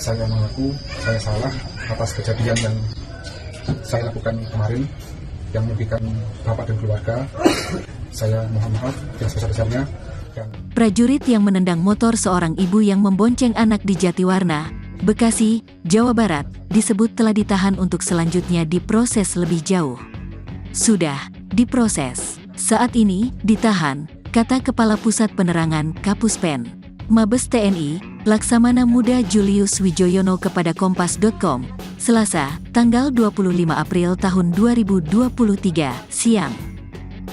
Saya mengaku saya salah atas kejadian yang saya lakukan kemarin yang merugikan bapak dan keluarga. Saya mohon maaf yang sebesar-besarnya. Prajurit yang menendang motor seorang ibu yang membonceng anak di Jatiwarna, Bekasi, Jawa Barat, disebut telah ditahan untuk selanjutnya diproses lebih jauh. Sudah diproses. Saat ini ditahan, kata Kepala Pusat Penerangan Kapuspen Mabes TNI, Laksamana Muda Julius Wijoyono kepada Kompas.com, Selasa, tanggal 25 April tahun 2023, siang.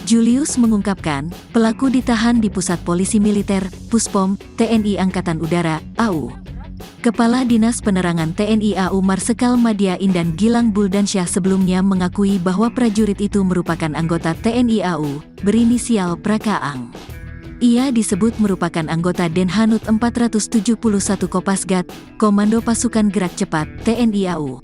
Julius mengungkapkan, pelaku ditahan di Pusat Polisi Militer, Puspom, TNI Angkatan Udara, AU. Kepala Dinas Penerangan TNI AU Marsikal Madya Indan Gilang Buldansyah sebelumnya mengakui bahwa prajurit itu merupakan anggota TNI AU, berinisial Prakaang. Ia disebut merupakan anggota Denhanut 471 Kopasgat, Komando Pasukan Gerak Cepat, TNI AU.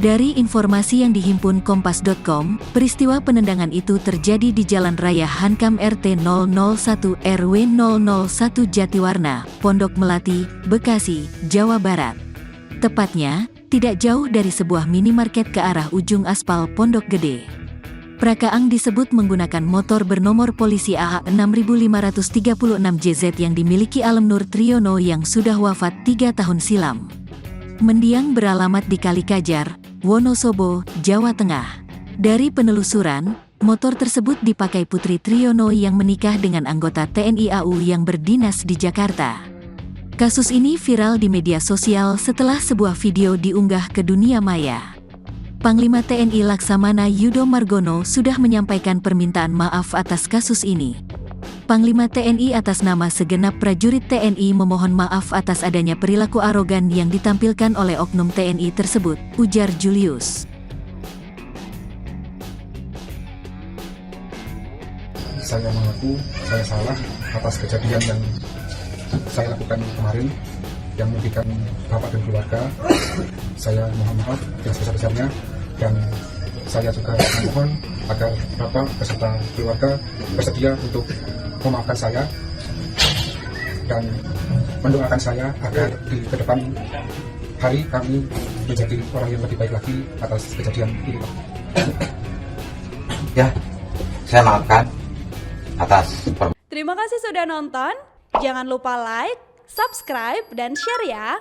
Dari informasi yang dihimpun Kompas.com, peristiwa penendangan itu terjadi di Jalan Raya Hankam RT 001 RW 001 Jatiwarna, Pondok Melati, Bekasi, Jawa Barat. Tepatnya, tidak jauh dari sebuah minimarket ke arah ujung aspal Pondok Gede. Prakaang disebut menggunakan motor bernomor polisi AA 6536 JZ yang dimiliki Alem Nur Triyono yang sudah wafat 3 tahun silam. Mendiang beralamat di Kalikajar, Wonosobo, Jawa Tengah. Dari penelusuran, motor tersebut dipakai Putri Triyono yang menikah dengan anggota TNI AU yang berdinas di Jakarta. Kasus ini viral di media sosial setelah sebuah video diunggah ke dunia maya. Panglima TNI Laksamana Yudo Margono sudah menyampaikan permintaan maaf atas kasus ini. Panglima TNI atas nama segenap prajurit TNI memohon maaf atas adanya perilaku arogan yang ditampilkan oleh oknum TNI tersebut, ujar Julius. Saya mengaku saya salah atas kejadian yang saya lakukan kemarin yang merugikan bapak dan keluarga. Saya mohon maaf yang sebesar-besarnya dan saya juga mohon agar bapak beserta keluarga bersedia untuk memaafkan saya dan mendoakan saya agar di kedepan hari kami menjadi orang yang lebih baik lagi atas kejadian ini. Ya, saya maafkan atas Terima kasih sudah nonton. Jangan lupa like, subscribe, dan share ya.